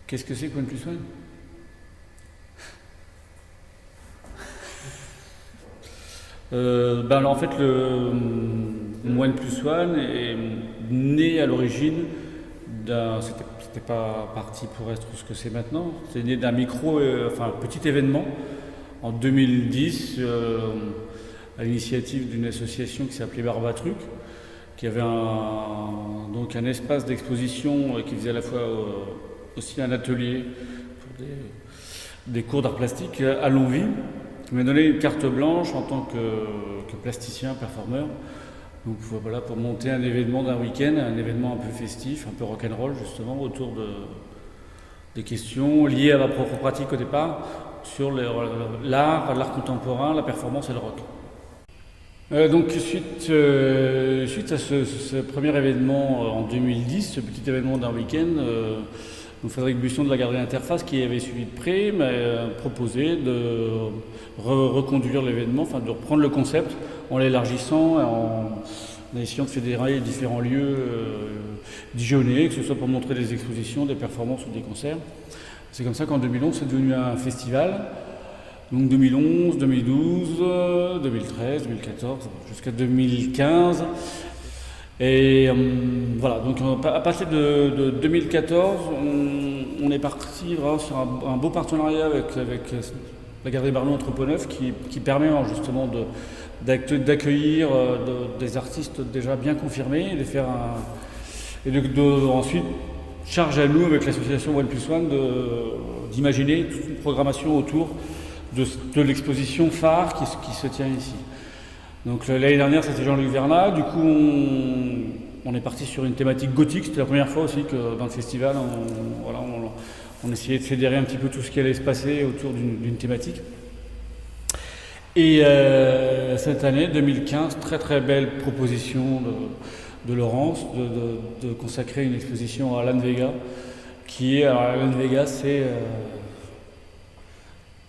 Qu'est-ce que c'est que One Plus One? Alors, en fait, le One Plus One est né à l'origine d'un. C'était pas parti pour être ce que c'est maintenant. C'est né d'un petit événement en 2010 à l'initiative d'une association qui s'appelait Barbatruc, qui avait donc un espace d'exposition qui faisait à la fois aussi un atelier pour des cours d'art plastique à Longwy, qui m'a donné une carte blanche en tant que plasticien, performeur. Donc voilà, pour monter un événement d'un week-end, un événement un peu festif, un peu rock'n'roll justement, autour des questions liées à ma propre pratique au départ, sur l'art contemporain, la performance et le rock. Donc suite à ce premier événement en 2010, ce petit événement d'un week-end, donc Frédéric Buisson de la Galerie Interface, qui avait suivi de près, m'a proposé de reconduire l'événement, enfin de reprendre le concept en l'élargissant, en essayant de fédérer les différents lieux dijonnais, que ce soit pour montrer des expositions, des performances ou des concerts. C'est comme ça qu'en 2011, c'est devenu un festival. Donc 2011, 2012, 2013, 2014, jusqu'à 2015. Et voilà, donc à partir de 2014, on est parti vraiment sur un beau partenariat avec la Galerie Barlow Entrepôt-Neuf qui permet justement d'accueillir des artistes déjà bien confirmés et de faire ensuite charge à nous avec l'association One Plus One d'imaginer toute une programmation autour de l'exposition phare qui se tient ici. Donc l'année dernière c'était Jean-Luc Vernat, du coup on est parti sur une thématique gothique, c'était la première fois aussi que dans le festival on essayait de fédérer un petit peu tout ce qui allait se passer autour d'une thématique. Et cette année 2015, très très belle proposition de Laurence de consacrer une exposition à Alan Vega, qui est Alan Vega, c'est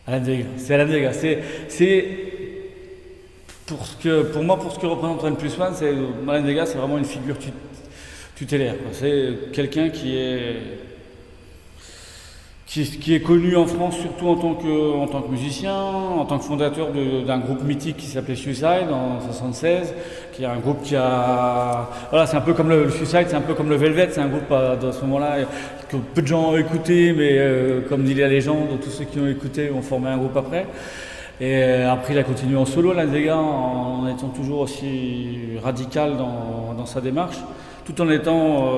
Alan Vega. C'est pour moi, pour ce que représente One Plus One, Alan Vega, c'est vraiment une figure tutélaire. C'est quelqu'un qui est connu en France surtout en tant que musicien, en tant que fondateur d'un groupe mythique qui s'appelait Suicide en 1976, qui est un groupe c'est un peu comme le Suicide, c'est un peu comme le Velvet, c'est un groupe dans ce moment-là que peu de gens ont écouté, mais comme dit la légende, tous ceux qui ont écouté ont formé un groupe après. Et après il a continué en solo, Alan Vega, en étant toujours aussi radical dans sa démarche, tout en étant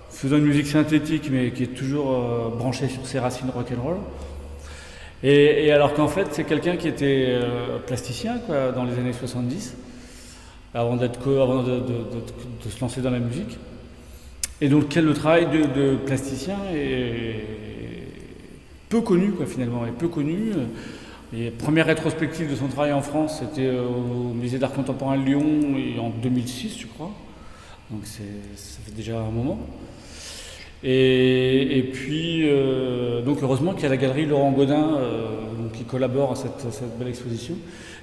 faisant une musique synthétique mais qui est toujours branchée sur ses racines rock'n'roll. Et alors qu'en fait c'est quelqu'un qui était plasticien dans les années 70, avant de se lancer dans la musique, et donc le travail de plasticien est peu connu finalement, est peu connu. Les premières rétrospectives de son travail en France, c'était au musée d'art contemporain de Lyon en 2006 je crois, donc ça fait déjà un moment. Et puis, donc heureusement qu'il y a la galerie Laurent Godin qui collabore à cette belle exposition,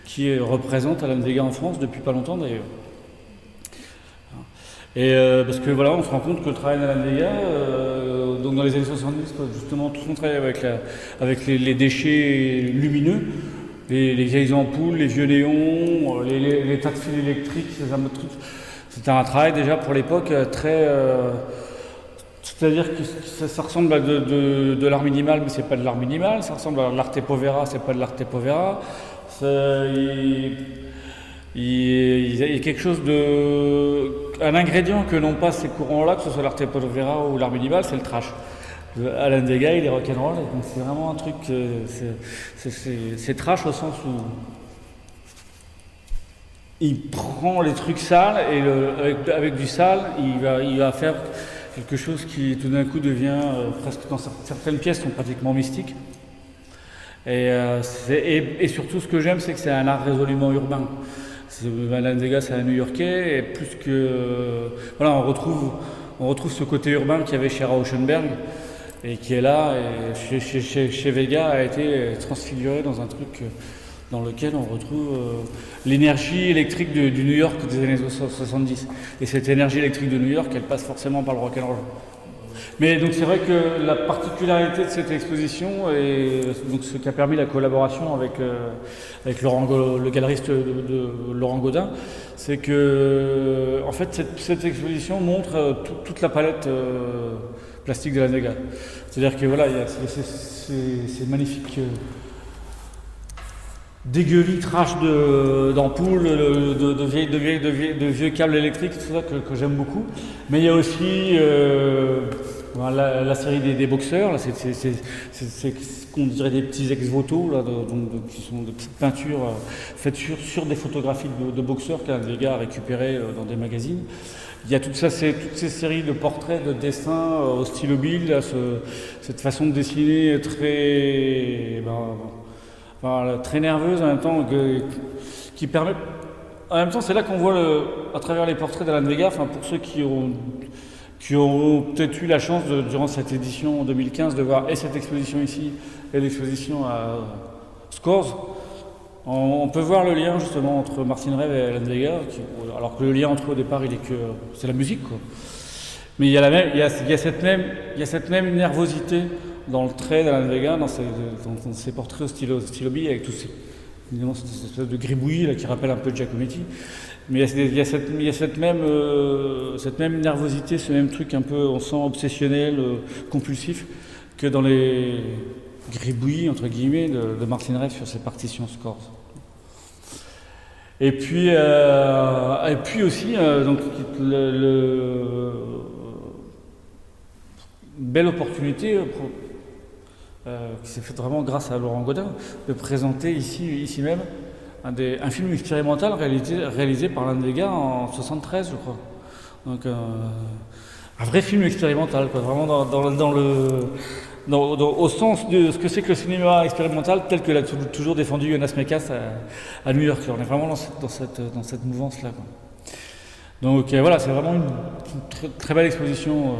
qui représente Alan Vega en France depuis pas longtemps d'ailleurs. Et parce que voilà, on se rend compte que le travail d'Alan Vega, donc dans les années 70, justement tout son travail avec les déchets lumineux, les vieilles ampoules, les vieux néons, les tas de fils électriques, ces fameux trucs, c'était un travail déjà pour l'époque très... c'est-à-dire que ça ressemble à de l'art minimal, mais c'est pas de l'art minimal. Ça ressemble à l'arte povera, c'est pas de l'arte povera. Il y a quelque chose un ingrédient que n'ont pas ces courants-là, que ce soit l'arte povera ou l'art minimal, c'est le trash. Alan Vega, il est rock'n'roll, donc c'est vraiment un truc. C'est trash au sens où il prend les trucs sales et avec du sale, il va faire quelque chose qui tout d'un coup devient presque, dans certaines pièces sont pratiquement mystiques. Et surtout ce que j'aime, c'est que c'est un art résolument urbain. Alan Vega, c'est un New-Yorkais, et plus que on retrouve ce côté urbain qu'il y avait chez Rauschenberg et qui est là, et chez Vega a été transfiguré dans un truc dans lequel on retrouve l'énergie électrique du New York des années 70. Et cette énergie électrique de New York, elle passe forcément par le rock'n'roll. Mais donc c'est vrai que la particularité de cette exposition et donc ce qui a permis la collaboration avec le galeriste de Laurent Gaudin, c'est que en fait cette exposition montre toute la palette plastique de la Vega. C'est-à-dire que voilà, il y a ces magnifiques dégueulitrages d'ampoules, de vieux câbles électriques, tout ça que j'aime beaucoup. Mais il y a aussi la série des boxeurs, là, c'est ce qu'on dirait des petits ex-voto, là, qui sont de petites peintures faites sur des photographies de boxeurs qu'un des gars a récupérées dans des magazines. Il y a toutes ces séries de portraits, de dessins au stylo Bill, là, cette façon de dessiner très nerveuse en même temps, qui permet. En même temps, c'est là qu'on voit à travers les portraits d'Alan Vega, pour ceux qui ont peut-être eu la chance durant cette édition en 2015 de voir et cette exposition ici et l'exposition à Scores. On peut voir le lien justement entre Martin Rev et Alan Vega, alors que le lien entre eux au départ c'est la musique, quoi. Mais il y a cette même nervosité dans le trait d'Alan Vega, dans ses portraits au stylo Bill, avec évidemment cette espèce de gribouillis là, qui rappelle un peu Giacometti. Mais il y a cette même nervosité, ce même truc un peu, on sent obsessionnel, compulsif, que dans les gribouillis, entre guillemets, de Martin Rev sur ses partitions Scores. Et puis aussi, donc, belle opportunité qui s'est faite vraiment grâce à Laurent Gaudin de présenter ici même un film expérimental réalisé par Alan Vega en 73, je crois. Donc un vrai film expérimental, quoi, vraiment au sens de ce que c'est que le cinéma expérimental tel que l'a toujours défendu Jonas Mekas à New York. On est vraiment dans cette mouvance-là, quoi. Donc voilà, c'est vraiment une très, très belle exposition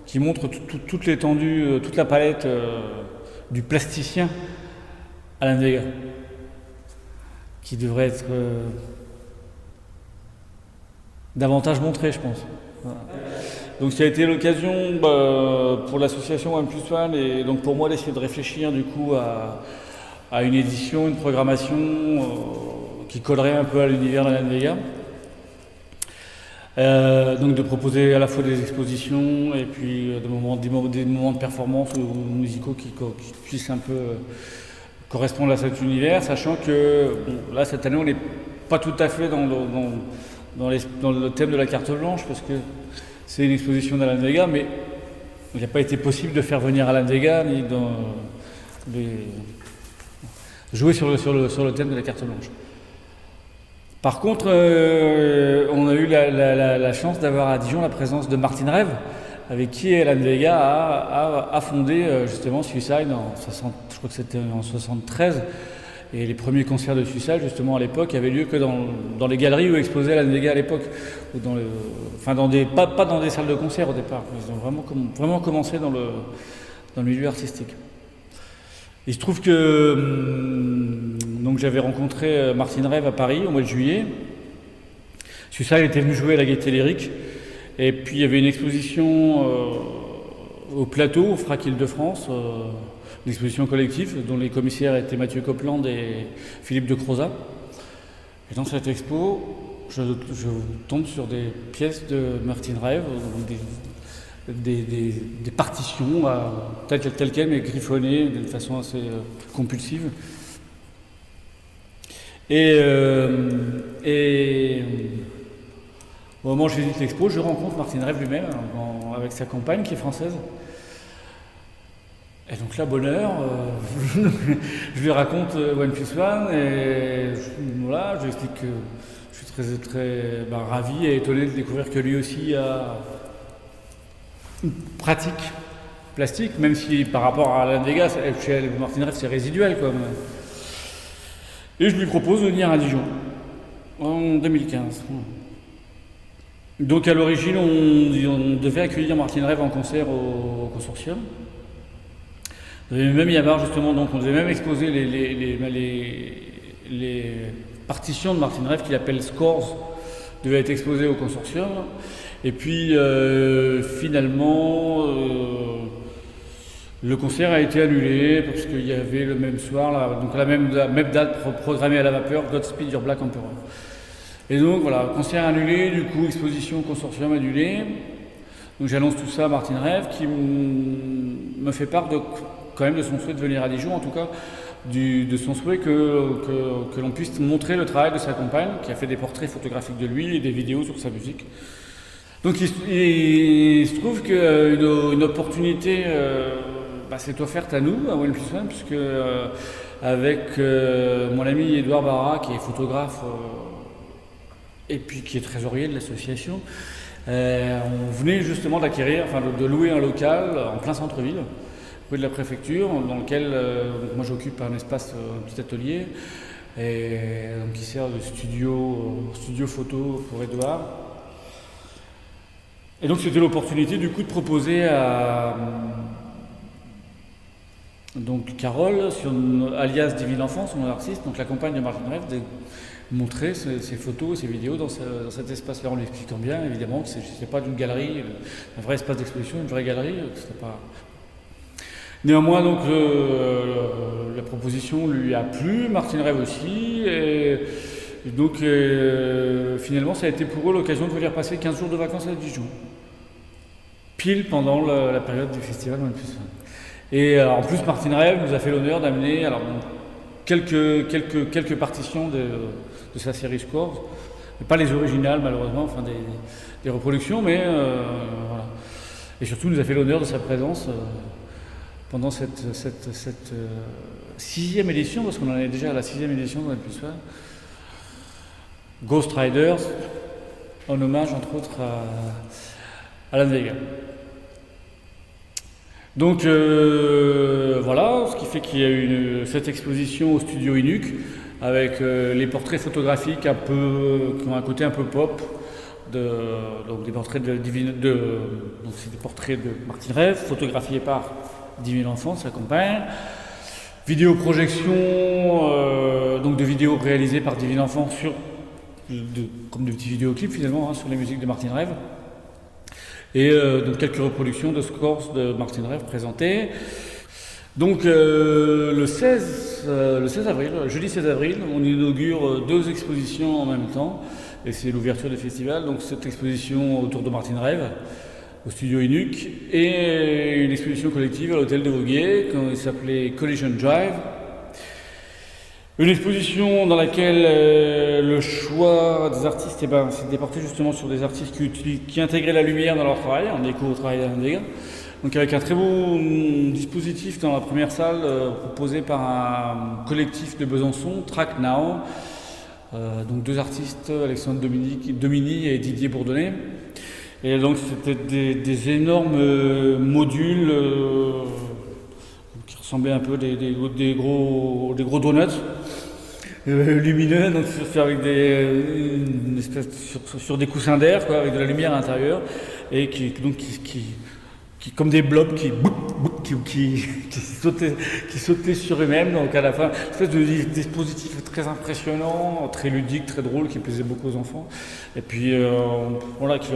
qui montre toute l'étendue, toute la palette du plasticien Alan Vega, qui devrait être davantage montré, je pense. Voilà. Donc ça a été l'occasion pour l'association One Plus One et donc pour moi d'essayer de réfléchir du coup à une édition, une programmation qui collerait un peu à l'univers d'Alan Vega. Donc de proposer à la fois des expositions et puis des moments de performance ou musicaux qui puissent un peu correspondre à cet univers, sachant que là cette année on n'est pas tout à fait dans le thème de la carte blanche parce que c'est une exposition d'Alan Vega, mais il n'a pas été possible de faire venir Alan Vega ni jouer sur le thème de la carte blanche. Par contre, on a eu la chance d'avoir à Dijon la présence de Martin Rev, avec qui Alan Vega a fondé justement Suicide je crois que c'était en 73. Et les premiers concerts de Suicide, justement, à l'époque, avaient lieu que dans les galeries où exposait Alan Vega à l'époque. Ou pas dans des salles de concert au départ. Ils ont vraiment commencé dans le milieu artistique. Il se trouve que donc j'avais rencontré Martin Rev à Paris au mois de juillet. Suicide était venu jouer à la Gaîté Lyrique. Et puis il y avait une exposition au plateau, au FRAC Île-de-France, une exposition collective dont les commissaires étaient Mathieu Copland et Philippe de Crozat. Et dans cette expo, je tombe sur des pièces de Martin Rev, des partitions telles quelles, mais griffonnées d'une façon assez compulsive. Et au moment où je visite l'expo, je rencontre Martin Rev lui-même avec sa compagne qui est française. Et donc là, bonheur, je lui raconte One Plus One et voilà, je lui explique que je suis très, très ravi et étonné de découvrir que lui aussi a une pratique plastique, même si par rapport à Alan Vega, chez Martin Rev, c'est résiduel, quoi. Et je lui propose de venir à Dijon en 2015. Donc à l'origine, on devait accueillir Martin Rev en concert au Consortium. Il devait même y avoir justement, donc on devait même exposer les partitions de Martin Rev qu'il appelle Scores, devaient être exposées au Consortium. Et puis finalement, le concert a été annulé parce qu'il y avait le même soir, donc la même date programmée à la vapeur, Godspeed Your Black Emperor. Et donc voilà, concert annulé, du coup exposition consortium annulée. Donc j'annonce tout ça à Martin Rev qui me fait part quand même de son souhait de venir à Dijon, en tout cas de son souhait que l'on puisse montrer le travail de sa compagne, qui a fait des portraits photographiques de lui et des vidéos sur sa musique. Donc il se trouve qu'une opportunité s'est offerte à nous, à One Plus One, puisque avec mon ami Edouard Barra, qui est photographe et puis qui est trésorier de l'association, on venait justement d'acquérir, de louer un local en plein centre-ville, rue de la préfecture, dans lequel moi j'occupe un espace, un petit atelier, et donc qui sert de studio photo pour Edouard. Et donc c'était l'opportunité du coup de proposer à donc Carole, alias Divine Enfant, son artiste, donc la compagne de Martin Rev, de montrer ses photos, ses vidéos dans cet espace-là, en l'expliquant bien évidemment que ce n'était pas d'une galerie, un vrai espace d'exposition, une vraie galerie, c'était pas. Néanmoins, donc, la proposition lui a plu, Martin Rev aussi, et donc finalement ça a été pour eux l'occasion de venir passer 15 jours de vacances à Dijon, pile pendant la période du festival One Plus One. Et en plus Martin Rev nous a fait l'honneur d'amener quelques partitions de sa série Scores, pas les originales malheureusement, des reproductions, mais voilà. Et surtout nous a fait l'honneur de sa présence pendant cette 6e édition, parce qu'on en est déjà à la 6e édition de One Plus One, Ghost Riders, en hommage entre autres à Alan Vega. Donc voilà, ce qui fait qu'il y a eu cette exposition au studio Inuc avec les portraits photographiques qui ont un côté un peu pop, donc des portraits donc c'est des portraits de Martin Rev photographiés par Divine Enfant, sa compagne. Vidéoprojection, donc de vidéos réalisées par Divine Enfant comme des petits vidéoclips finalement sur les musiques de Martin Rev. Et donc quelques reproductions de scores de Martin Rev présentées. Donc le 16 avril, jeudi 16 avril, on inaugure 2 expositions en même temps, et c'est l'ouverture du festival. Donc cette exposition autour de Martin Rev au studio Inuc, et une exposition collective à l'hôtel de Voguier, qui s'appelait Collision Drive. Une exposition dans laquelle le choix des artistes s'est porté justement sur des artistes qui intégraient la lumière dans leur travail, en écho au travail d'Alain Vega. Donc avec un très beau dispositif dans la première salle proposé par un collectif de Besançon, Track Now. Donc 2 artistes, Alexandre Domini et Didier Bourdonnais. Et donc c'était des énormes modules qui ressemblaient un peu des gros donuts lumineux, donc fait avec une espèce sur des coussins d'air, avec de la lumière à l'intérieur, et qui comme des blobs qui sautaient sur eux-mêmes. Donc à la fin, une espèce de dispositif très impressionnant, très ludique, très drôle, qui plaisait beaucoup aux enfants. Et puis voilà, qui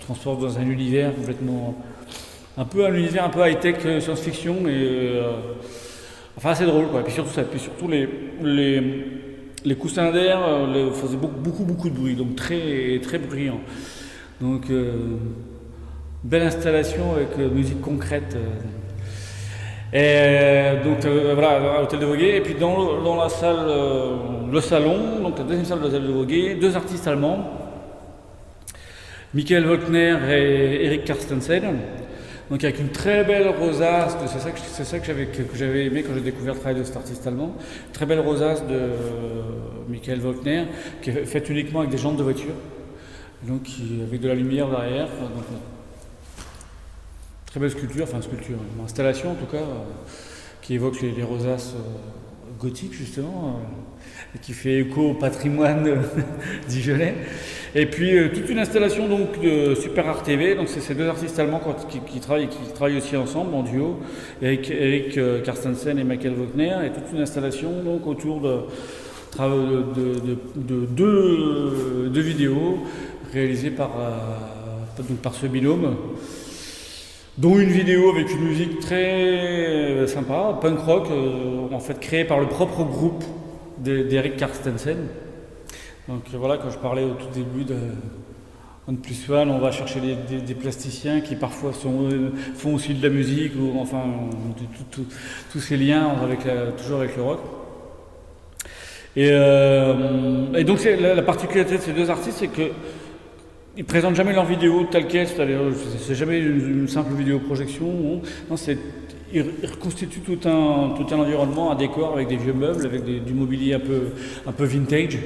transporte dans un univers complètement, un univers un peu high-tech, science-fiction, et assez drôle quoi. Et puis surtout les coussins d'air faisaient beaucoup de bruit, donc très très bruyant. Donc belle installation avec musique concrète. Et donc voilà, à l'hôtel de Voguier. Et puis dans la salle, le salon, donc la deuxième salle de l'hôtel de Voguier, 2 artistes allemands, Michael Wolkner et Eric Carstensen. Donc avec une très belle rosace, c'est ça que j'avais aimé quand j'ai découvert le travail de cet artiste allemand. Très belle rosace de Michael Wolkner, qui est faite uniquement avec des jantes de voiture, donc avec de la lumière derrière. Donc, très belle sculpture, une installation en tout cas, qui évoque les rosaces gothiques justement, et qui fait écho au patrimoine dijonnais. Et puis toute une installation donc de Super Art TV, donc c'est ces 2 artistes allemands qui travaillent aussi ensemble en duo, Eric Carstensen et Michael Wolkner, et toute une installation donc autour de 2 vidéos réalisées par donc par ce binôme, dont une vidéo avec une musique très sympa, punk rock, en fait créée par le propre groupe d'Eric Carstensen. Donc voilà, quand je parlais au tout début de OnePlus One, on va chercher des plasticiens qui parfois font aussi de la musique, ou enfin tous ces liens toujours avec le rock. Et donc la particularité de ces deux artistes, c'est qu'ils ne présentent jamais leur vidéo telle qu'elle, c'est jamais une simple vidéo projection. Non, ils reconstituent tout un environnement, un décor avec des vieux meubles, avec du mobilier un peu vintage.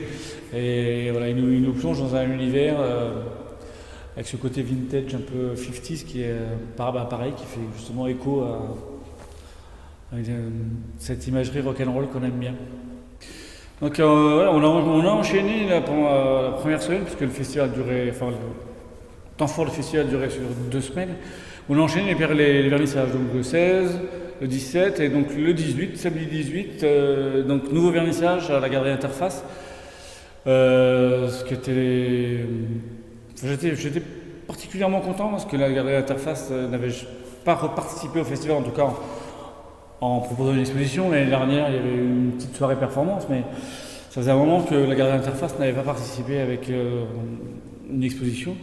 Et voilà, ils nous plongent dans un univers avec ce côté vintage un peu 50s qui est pareil, qui fait justement écho à cette imagerie rock'n'roll qu'on aime bien. Donc on a enchaîné pendant la première semaine, puisque le festival a duré, le temps fort du festival a duré sur 2 semaines. On a enchaîné les vernissages, donc le 16, le 17 et donc le 18, samedi 18, donc nouveau vernissage à la Galerie Interface. J'étais particulièrement content parce que la Galerie Interface n'avait pas reparticipé au festival, en tout cas en proposant une exposition. L'année dernière, il y avait une petite soirée performance, mais ça faisait un moment que la Galerie Interface n'avait pas participé avec une exposition.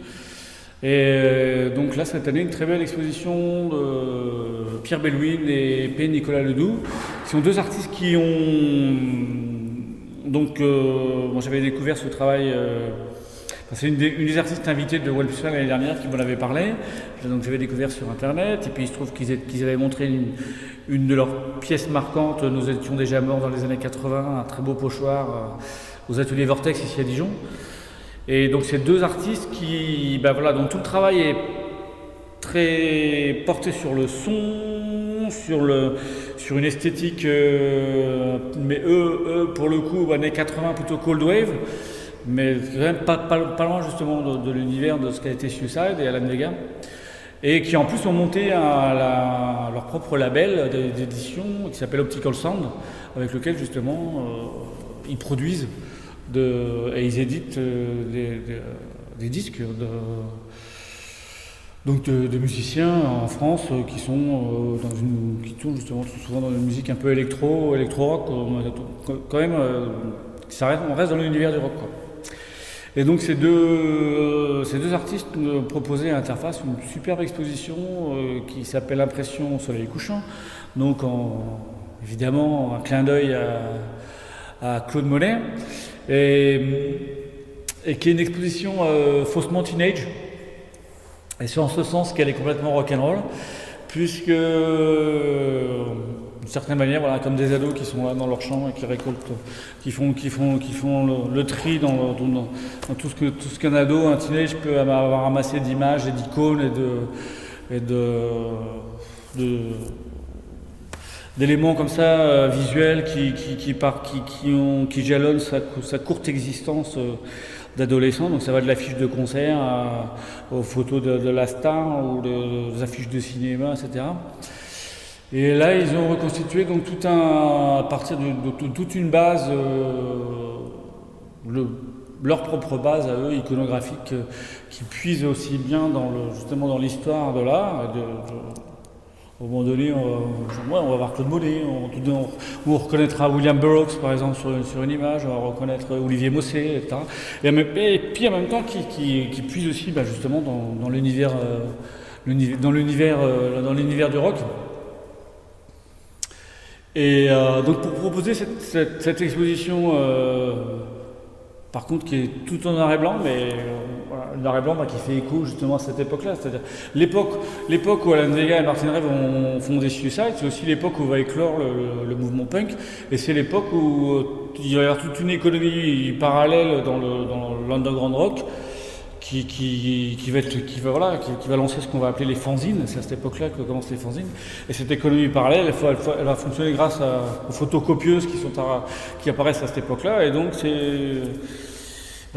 Et donc là, cette année, une très belle exposition de Pierre Bellouin et P. Nicolas Ledoux, qui sont deux artistes qui ont... Donc, moi j'avais découvert ce travail... c'est une des artistes invités de OnePlus One l'année dernière qui m'en avait parlé. Donc j'avais découvert sur internet, et puis il se trouve qu'ils avaient montré une de leurs pièces marquantes, Nous étions déjà morts dans les années 80, un très beau pochoir aux ateliers Vortex ici à Dijon. Et donc ces deux artistes dont tout le travail est très porté sur le son, sur une esthétique, mais eux pour le coup années 80 plutôt cold wave, mais quand même pas loin justement de l'univers de ce qu'a été Suicide et Alan Vega, et qui en plus ont monté leur propre label d'édition qui s'appelle Optical Sound, avec lequel justement ils produisent et ils éditent des disques de musiciens en France qui sont qui tournent justement souvent dans une musique un peu électro-rock, quand même, on reste dans l'univers du rock, quoi. Et donc ces deux artistes nous proposaient à Interface une superbe exposition qui s'appelle Impression au soleil couchant. Donc évidemment un clin d'œil à Claude Monet, et qui est une exposition faussement teenage. Et c'est en ce sens qu'elle est complètement rock'n'roll, puisque d'une certaine manière, voilà, comme des ados qui sont là dans leur chambre et qui récoltent, qui font le tri dans tout ce qu'un ado, un teenage peut avoir ramassé d'images et d'icônes et d'éléments comme ça visuels qui jalonnent sa courte existence d'adolescent. Donc ça va de l'affiche de concert aux photos de la star ou des affiches de cinéma, etc. Et là, ils ont reconstitué donc à partir de toute une base, leur propre base à eux, iconographique, qui puise aussi bien justement dans l'histoire de l'art. Au moment donné, on va voir Claude Monet, on reconnaîtra William Burroughs par exemple sur une image, on va reconnaître Olivier Mossé, etc. Et puis en même temps qui puise aussi justement dans l'univers du rock. Et donc pour proposer cette exposition, par contre qui est tout en noir et blanc, mais noir et blanc qui fait écho justement à cette époque-là, c'est-à-dire l'époque où Alan Vega et Martin Rev ont fondé Suicide, c'est aussi l'époque où va éclore le mouvement punk, et c'est l'époque où il va y avoir toute une économie parallèle dans l'underground rock qui va lancer ce qu'on va appeler les fanzines. C'est à cette époque-là que commencent les fanzines. Et cette économie parallèle, elle va fonctionner grâce aux photocopieuses qui apparaissent à cette époque-là. Et donc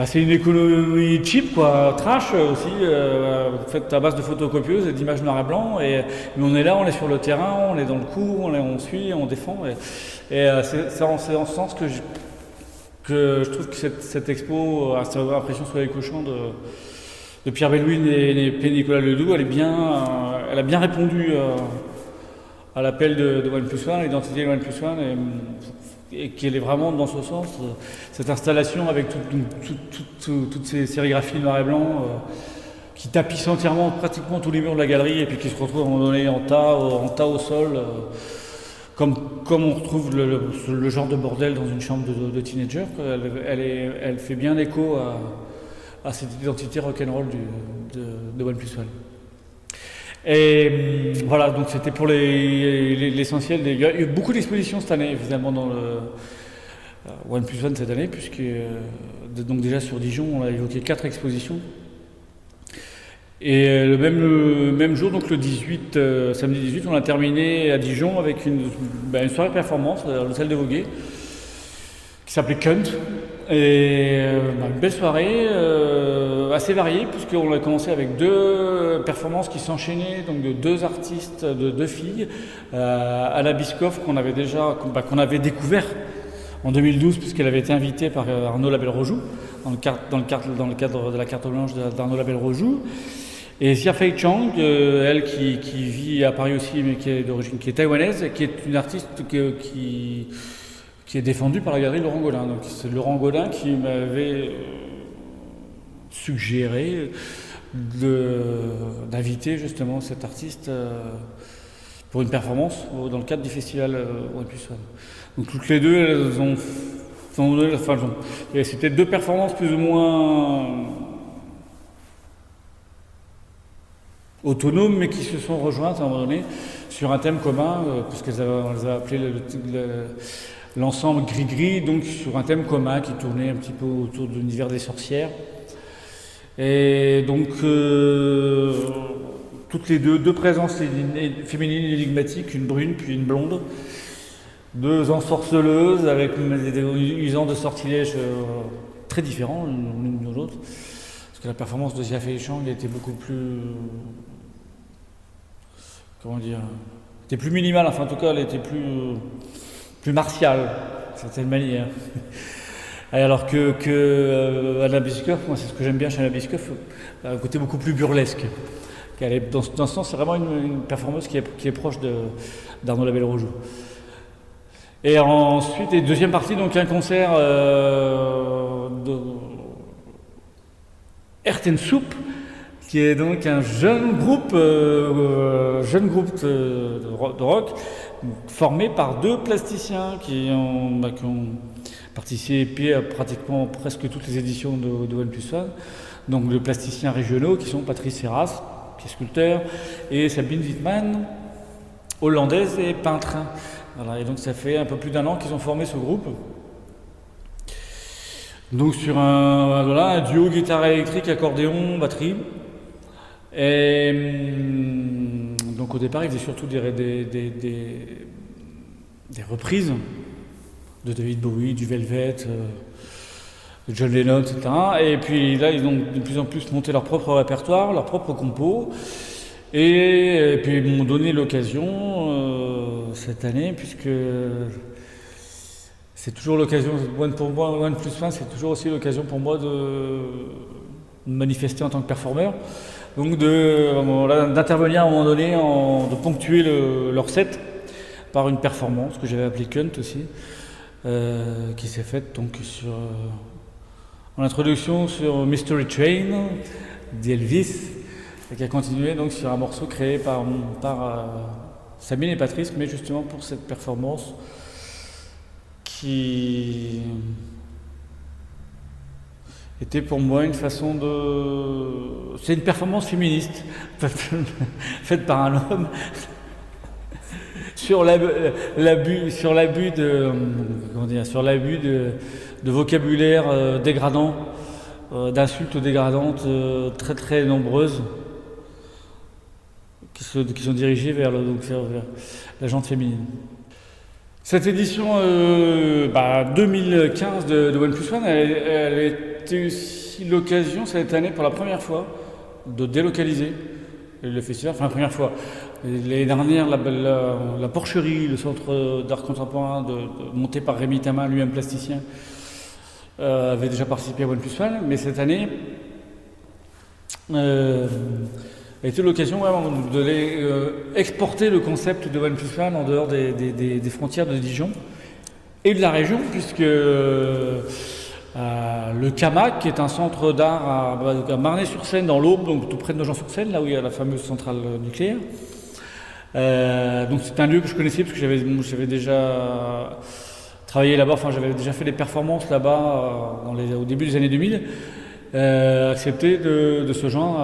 c'est une économie cheap, quoi, trash aussi, faite à base de photocopieuses et d'images noir et blanc. Mais on est là, on est sur le terrain, on est dans le coup, on suit, on défend. Et c'est en ce sens que je trouve que cette expo a cette impression sur les cochons de Pierre Bellouin et Nicolas Ledoux, elle a bien répondu à l'appel de OnePlus One, l'identité de OnePlus One, et qu'elle est vraiment dans ce sens, cette installation avec toutes ces sérigraphies noir et blanc qui tapissent entièrement pratiquement tous les murs de la galerie et puis qui se retrouvent à un moment donné en tas au sol, comme on retrouve le genre de bordel dans une chambre de teenager. Elle fait bien écho à cette identité rock'n'roll de OnePlus One. Et voilà, donc c'était pour l'essentiel. Il y a eu beaucoup d'expositions cette année, évidemment, dans le OnePlus One cette année, puisque donc déjà sur Dijon, on a évoqué 4 expositions. Et le même jour, donc le 18, samedi 18, on a terminé à Dijon avec une soirée performance à l'hôtel de Voguet, qui s'appelait Kunt. Et une belle soirée, assez variée, puisqu'on a commencé avec 2 performances qui s'enchaînaient, donc de 2 artistes, de 2 filles. Anna Biscoff, qu'on avait découvert en 2012, puisqu'elle avait été invitée par Arnaud Labelle-Rojoux, dans le cadre de la carte blanche d'Arnaud Labelle-Rojoux. Et Xia Fei Chang, elle qui vit à Paris aussi, mais qui est taïwanaise, qui est une artiste qui est défendue par la galerie Laurent Gaudin. Donc c'est Laurent Gaudin qui m'avait suggéré d'inviter justement cette artiste pour une performance dans le cadre du festival OnePlus One. Donc toutes les deux, elles ont c'était 2 performances plus ou moins autonomes, mais qui se sont rejointes à un moment donné sur un thème commun, puisqu'elles avaient appelé l'ensemble Gris-Gris, donc sur un thème commun qui tournait un petit peu autour de l'univers des sorcières. Et donc toutes les deux présences féminines énigmatiques, une brune puis une blonde, 2 ensorceleuses avec usant de sortilèges très différents l'une de l'autre, parce que la performance de Xia Fei Chang était beaucoup plus, était plus minimale, enfin en tout cas elle était plus martiale d'une certaine manière. Alors que Anna Biscoff, moi c'est ce que j'aime bien chez Anna Biscoff, un côté beaucoup plus burlesque. Dans ce sens, c'est vraiment une performance qui est proche d'Arnaud Labelle-Rojoux. Et ensuite, et deuxième partie, donc un concert de Earth & Soup, qui est donc un jeune groupe de rock formé par 2 plasticiens qui ont participé à pratiquement presque toutes les éditions de OnePlus One. Donc de plasticiens régionaux qui sont Patrice Serras, qui est sculpteur, et Sabine Wittmann, hollandaise et peintre. Voilà, et donc ça fait un peu plus d'1 an qu'ils ont formé ce groupe. Donc sur un duo guitare électrique, accordéon, batterie. Et donc au départ, ils faisaient surtout des reprises de David Bowie, du Velvet, de John Lennon, etc. Et puis là, ils ont de plus en plus monté leur propre répertoire, leur propre compo. Et puis ils m'ont donné l'occasion cette année, puisque c'est toujours l'occasion, pour moi, OnePlus One, c'est toujours aussi l'occasion pour moi de manifester en tant que performeur. Donc d'intervenir à un moment donné, de ponctuer leur set par une performance que j'avais appelée Kunt aussi, qui s'est faite donc en introduction sur Mystery Train d'Elvis, et qui a continué donc sur un morceau créé par Sabine et Patrice, mais justement pour cette performance qui était pour moi une façon de... C'est une performance féministe faite par un homme sur l'abus de vocabulaire dégradant, d'insultes dégradantes très très nombreuses qui sont dirigées vers la gente féminine. Cette édition 2015 de OnePlus One, elle était aussi l'occasion cette année pour la première fois de délocaliser le festival, enfin la première fois. L'année dernière, la Porcherie, le centre d'art contemporain monté par Rémi Tama, lui-même plasticien, avait déjà participé à OnePlus One, mais cette année, euh, a été l'occasion vraiment d'aller exporter le concept de One Plus One en dehors des frontières de Dijon et de la région, puisque le CAMAC, qui est un centre d'art à Marnay-sur-Seine, dans l'Aube, donc tout près de Nogent-sur-Seine, là où il y a la fameuse centrale nucléaire. Donc c'est un lieu que je connaissais parce que j'avais déjà travaillé là-bas, enfin j'avais déjà fait des performances là-bas au début des années 2000. Accepté de se joindre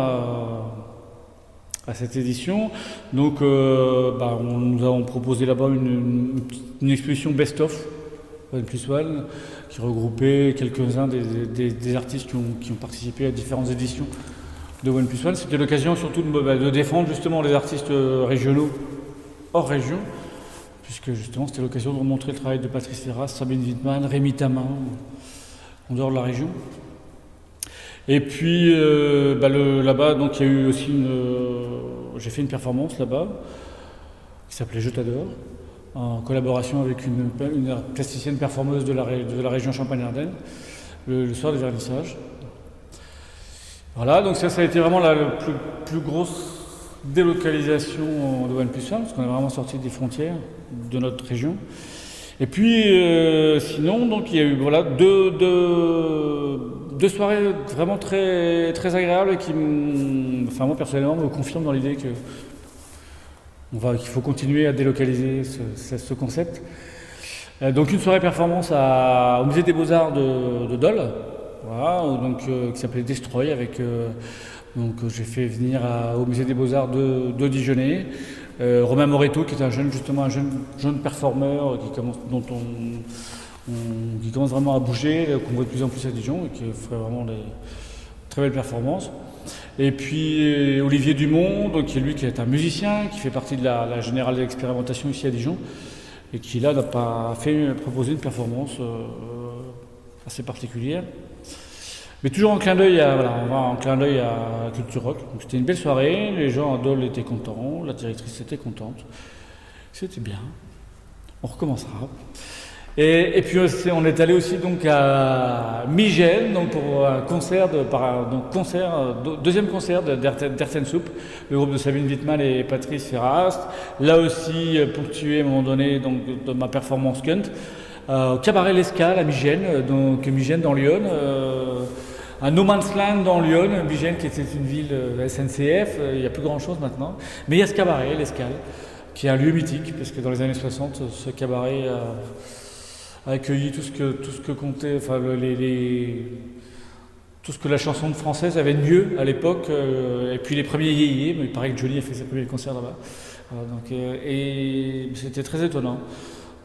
à cette édition. Donc nous avons proposé là-bas une exposition best-of One Plus One qui regroupait quelques-uns des artistes qui ont participé à différentes éditions de One Plus One. C'était l'occasion surtout de défendre justement les artistes régionaux hors région, puisque justement c'était l'occasion de remontrer le travail de Patrice Ferras, Sabine Wittmann, Rémi Tamin en dehors de la région. Et puis là-bas, donc il y a eu aussi j'ai fait une performance là-bas qui s'appelait Je t'adore, en collaboration avec une plasticienne performeuse de la région Champagne-Ardenne, le soir du vernissage. Voilà, donc ça a été vraiment la plus grosse délocalisation de One Plus One, parce qu'on est vraiment sorti des frontières de notre région. Et puis sinon, donc il y a eu deux soirées vraiment très, très agréables qui, moi personnellement, me confirment dans l'idée qu'il faut continuer à délocaliser ce concept. Donc une soirée performance au Musée des Beaux-Arts de Dole, voilà, qui s'appelait Destroy, avec j'ai fait venir au Musée des Beaux-Arts de Dijonais. Romain Moretto, qui est un jeune performeur qui commence vraiment à bouger, qu'on voit de plus en plus à Dijon et qui ferait vraiment des très belles performances. Et puis Olivier Dumont, qui est un musicien, qui fait partie de la Générale d'Expérimentation ici à Dijon, et qui là n'a pas proposé une performance assez particulière. Mais toujours en clin d'œil à Culture Rock. Donc c'était une belle soirée, les gens à Dole étaient contents, la directrice était contente. C'était bien. On recommencera. Et puis on est allé aussi donc à Migène, donc pour un deuxième concert d'Earth & Soup, le groupe de Sabine Wittmann et Patrice Ferras. Là aussi ponctué à un moment donné donc, de ma performance Kunt. Au cabaret L'Escale à Migène, donc Migène dans Lyon. Un no man's land dans Lyon, Migène qui était une ville SNCF, il n'y a plus grand chose maintenant. Mais il y a ce cabaret, L'Escale, qui est un lieu mythique, parce que dans les années 60, ce cabaret a accueilli tout ce que comptait, tout ce que la chanson française avait de mieux à l'époque, et puis les premiers yéyés, mais il paraît que Johnny a fait ses premiers concerts là-bas. Et c'était très étonnant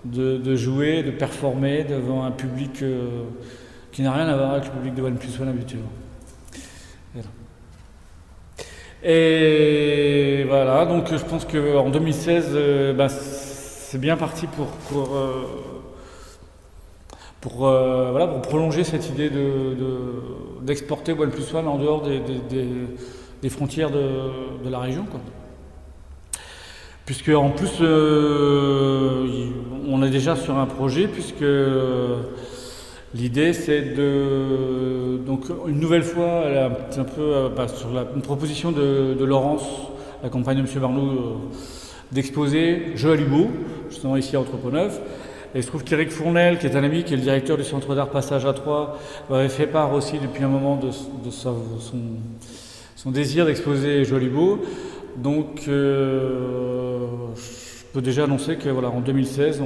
de jouer, de performer devant un public qui n'a rien à voir avec le public de One Plus One habituellement. Et voilà, donc je pense qu'en 2016, c'est bien parti pour prolonger cette idée d'exporter One Plus One en dehors des frontières de la région, quoi. Puisque en plus, on est déjà sur un projet, puisque l'idée c'est donc une nouvelle fois, c'est un peu sur une proposition de Laurence, la compagne de M. Barnoux, d'exposer Jeux à Lubot, justement ici à Entrepôt-Neuf. Et il se trouve qu'Éric Fournel, qui est un ami, qui est le directeur du Centre d'art Passage à Troyes, avait fait part aussi depuis un moment de son désir d'exposer Jeux à Lubot. Donc je peux déjà annoncer que en 2016,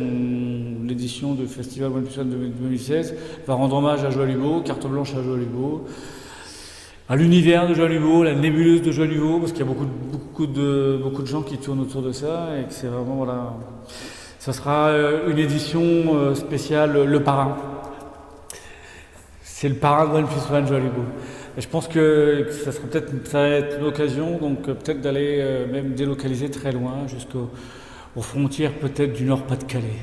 l'édition du Festival One Plus One 2016 va rendre hommage à Jeux à Lubot, carte blanche à Jeux à Lubot, à l'univers de Jeux à Lubot, la nébuleuse de Jeux à Lubot, parce qu'il y a beaucoup de gens qui tournent autour de ça, et que c'est vraiment ça sera une édition spéciale Le Parrain. C'est le parrain de One Plus One Jeux à Lubot. Et je pense que ça va être l'occasion, donc peut-être d'aller même délocaliser très loin, jusqu'aux frontières peut-être du Nord-Pas-de-Calais.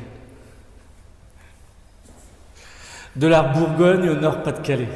De la Bourgogne au Nord-Pas-de-Calais.